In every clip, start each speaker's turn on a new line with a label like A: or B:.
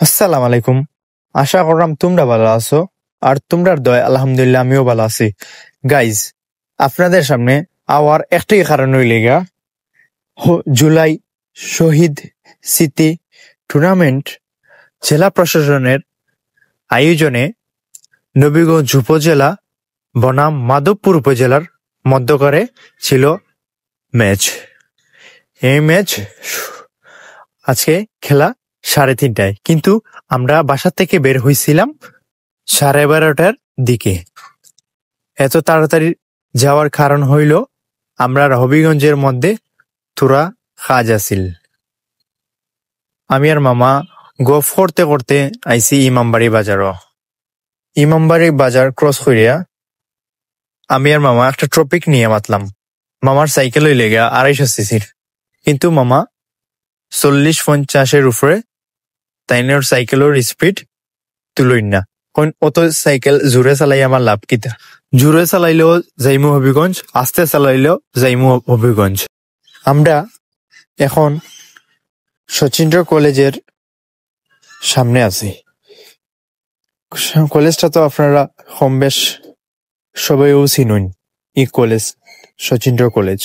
A: আসসালামু আলাইকুম। আশা করলাম তোমরা ভালো আছো, আর তোমরার দয় আলহামদুলিল্লাহ আমিও ভালো আছি। গাইজ, আপনাদের সামনে আওয়ার একটাই কারণ হইলে গা জুলাই শহীদ স্মৃতি টুর্নামেন্ট জেলা প্রশাসনের আয়োজনে নবীগঞ্জ উপজেলা বনাম মাধবপুর উপজেলার মধ্যকরে ছিল ম্যাচ। এই ম্যাচ আজকে খেলা 3:30টায়, কিন্তু আমরা বাসা থেকে বের হয়েছিলাম 12:30টার দিকে। এত তাড়াতাড়ি যাওয়ার কারণ হইল আমরা হবিগঞ্জের মধ্যে তোরা কাজ আছিল। আমি আর মামা গফ করতে করতে আইসি ইমামবাড়ি বাজারও। ইমামবাড়ি বাজার ক্রস করিয়া আমি আর মামা একটা টপিক নিয়ে মাতলাম। মামার সাইকেল হইলে গা 250 সিসির, কিন্তু মামা 40-50-এর উপরে তাইনের সাইকেলের স্পিড তুলই না। অত সাইকেল জোরে চালাই আমার লাভ কিতা? জোরে চালাইলেও যাইমু হবিগঞ্জ, আস্তে চালাইলেও যাইমু হবিগঞ্জ। আমরা এখন শচীন্দ্র কলেজের সামনে আছি। কলেজটা তো আপনারা কম বেশ সবাইও চিনুন। ই college Sachindra college.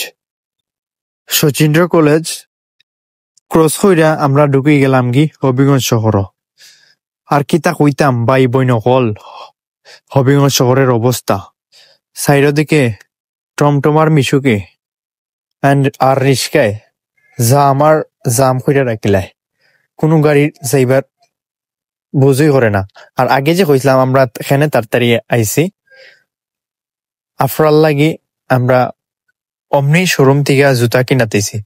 A: Sachindra college cross হইরা আমরা ঢুকে গেলাম কি হবিগঞ্জ শহর। আর কিতা কইতাম ভাই বই নকল হবিগঞ্জ শহরের অবস্থা। সাইডের দিকে টমটমার মিশুকে আর রিস্কায় জাম কইরা রাখিলায়, কোনো গাড়ি যাইবার বুঝই করে না। আর আগে যে কইছিলাম আমরা এখানে তাড়াতাড়ি আইছি, আফরাল লাগি আমরা অমনি শোরুম থেকে জুতা কিনাতেছি।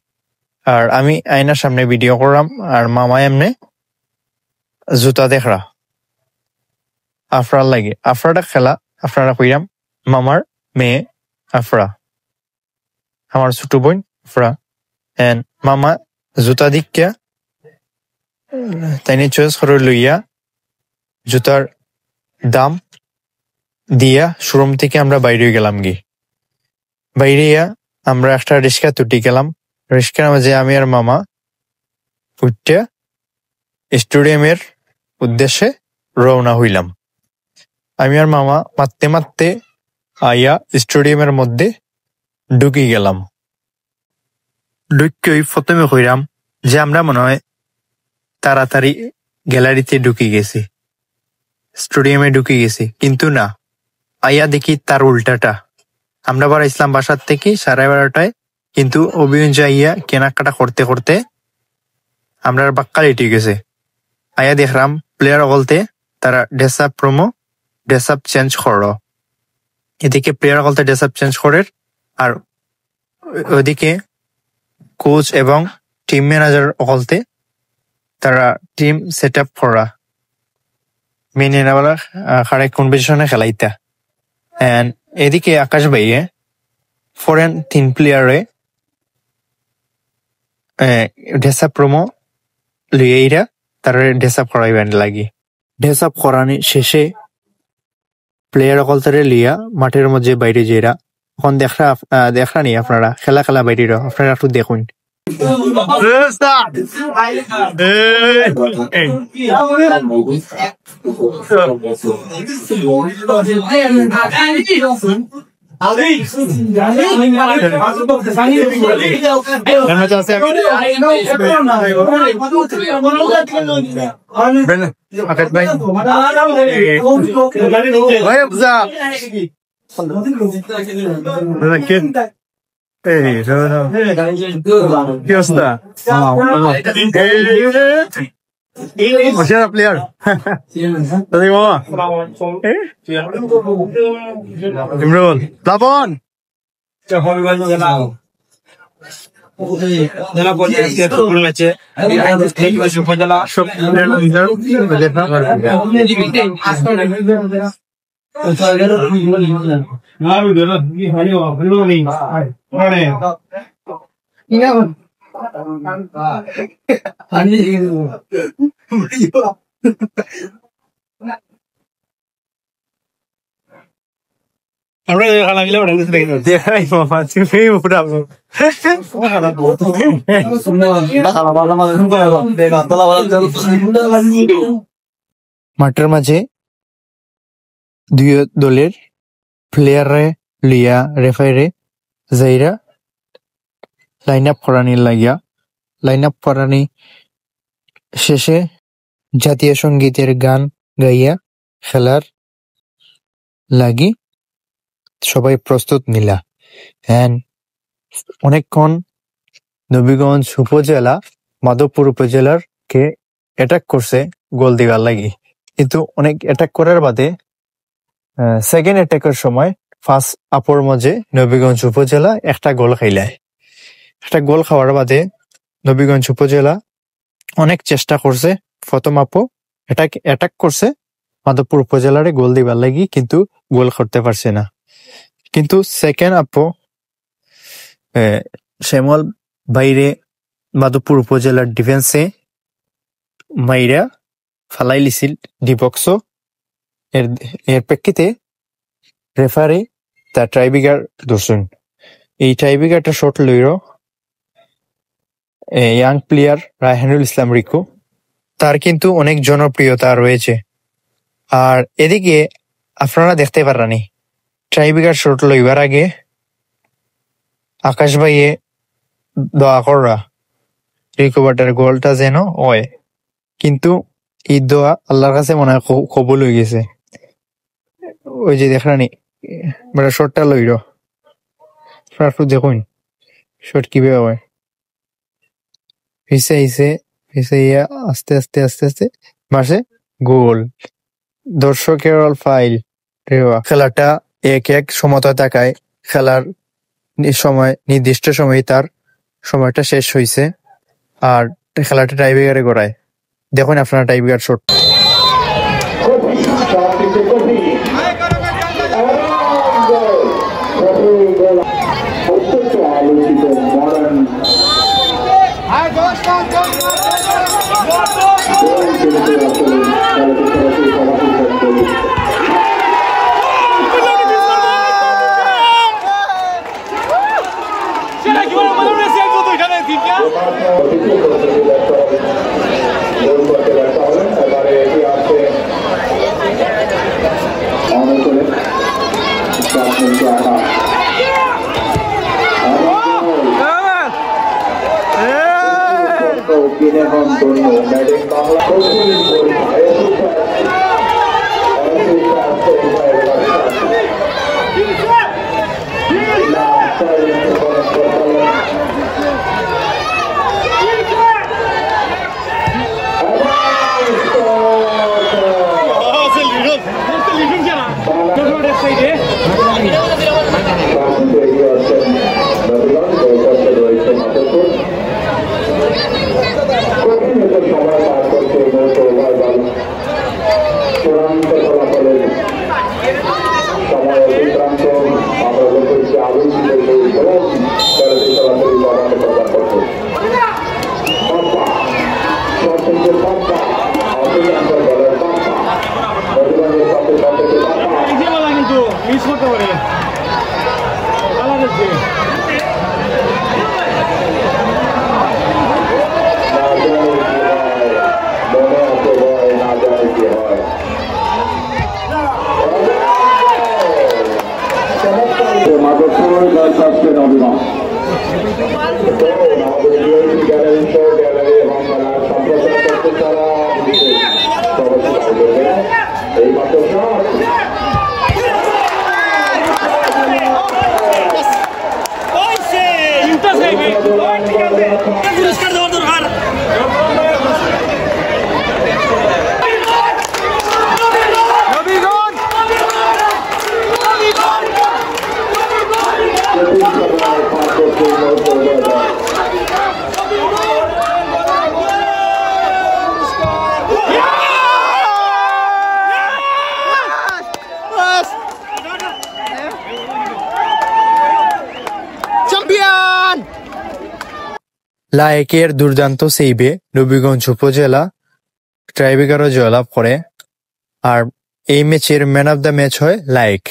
A: আর আমি আয়নার সামনে ভিডিও করলাম, আর মামা এমনে জুতা দেখরা। আফরাল লাগে আফরাটা খেলা আপনারা কইরাম মামার মেয়ে আফরা, আমার ছোট বোন আফরা। এন্ড মামা জুতা দিকা তাইনি চয়েস করে লইয়া জুতার দাম দিয়া শোরুম থেকে আমরা বাইরে গেলাম গি। বাইরে আমরা একটা রিক্সা তুটি গেলাম। রিক্সার মাঝে আমি আর মামা উঠতে স্টেডিয়ামের উদ্দেশ্যে রওনা হইলাম। আমি আর মামা মারতে মারতে আইয়া স্টেডিয়ামের মধ্যে ঢুকি গেলাম। ঢুকই প্রথমে কইরাম যে আমরা মনে হয় তাড়াতাড়ি গ্যালারিতে ঢুকি গেছি, স্টেডিয়ামে ঢুকি গেছি, কিন্তু না, আইয়া দেখি তার উল্টাটা। আমরা বাড়াইছিলাম বাসার থেকে 12:30টায়, কিন্তু অভিগঞ্জ আইয়া কেনাকাটা করতে করতে আমরা বাক্কা লেটে গেছে। আইয়া দেখলাম প্লেয়ার বলতে তারা ড্রেস আপ চেঞ্জ করো। এদিকে প্লেয়ার বলতে ড্রেস আপ চেঞ্জ করে, আর ওদিকে কোচ এবং টিম ম্যানেজার বলতে তারা টিম সেট আপ করা মেনে নেওয়ালা খারাপ কম্পিটিশনে খেলাইতা। এন্ড এদিকে আকাশ ভাইয়ে ফরেন 3 প্লেয়ারে ড্রেস আপ প্রোমো লইয়া তারা ড্রেস আপ করাইবেন লাগি। ড্রেস আপ করানি শেষে প্লেয়ার অকলতারে লিয়া মাঠের মধ্যে বাইরে যেরা এখন দেখরা নি আপনারা খেলা বাইরে আপনারা একটু দেখুন। প্লেয়ার ইমরুল প্লাবন জেলা পঞ্চায়েত ফুটবল ম্যাচে উপজেলা সব
B: আমরা খানা মিলে ওটা দেখি দেখাই মামা তুমি পুরা
A: মাঠের মাঝে দুই দলের প্লেয়ারে লিয়া রেফারে যাইরা লাইন আপ করানি শেষে জাতীয় সঙ্গীতের গান গাইয়া খেলার লাগি সবাই প্রস্তুত নিলা। অনেকক্ষণ নবীগঞ্জ উপজেলা মাধবপুর উপজেলার কে অ্যাটাক করছে গোল দিবার লাগি, কিন্তু অনেক অ্যাটাক করার বাদে সেকেন্ড অ্যাটাকের সময় ফার্স্ট আপর মাঝে নবীগঞ্জ উপজেলা একটা গোল খাইলায়। একটা গোল খাওয়ার বাদে নবীগঞ্জ উপজেলা অনেক চেষ্টা করছে, প্রথম আপো অ্যাটাক করছে মাধবপুর উপজেলারে গোল দিবার লাগি, কিন্তু গোল করতে পারছে না। কিন্তু সেকেন্ড আপো শ্যামল বাইরে মাধবপুর উপজেলার ডিফেন্সে মাইরা ফালাই লিছিল ডিবক্স। এর প্রেক্ষিতে রেফারি তার ট্রাইবিগার দর্শন এই ট্রাইবিগারটা শট লইল ইয়াং প্লেয়ার রায়হানুল ইসলাম রিকু। তার কিন্তু অনেক জনপ্রিয়তা রয়েছে। আর এদিকে আপনারা দেখতে পারানি ট্রাইবিগার শট লইবার আগে আকাশ ভাইয়ে দোয়া কররা রিকোভারটার গোলটা যেন হয়, কিন্তু এই দোয়া আল্লাহর কাছে মনে হয় কবুল হয়ে গেছে। ওই যে দেখরানি বেটা শটটা লইল, দেখুন শট কিভাবে হয়, পিছে আস্তে আস্তে আস্তে আস্তে মাসে গোল। দর্শকের ফাইল খেলাটা 1-1 সমতায় থাকায় খেলার সময় নির্দিষ্ট সময় তার সময়টা শেষ হয়েছে আর খেলাটা টাইব্রেকারে গড়ায়। দেখুন আপনারা টাইব্রেকার শট। লায়েকের দুর্দান্ত সেইভে নবীগঞ্জ উপজেলা ট্রাইব্রেকারে জয়লাভ করে। আর এই ম্যাচের ম্যান অব দ্য ম্যাচ হয় লায়েক।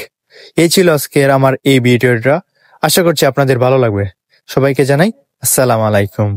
A: এই ছিল আজকের আমার এই ভিডিওটা। আশা করছি আপনাদের ভালো লাগবে। সবাইকে জানাই আসসালামু আলাইকুম।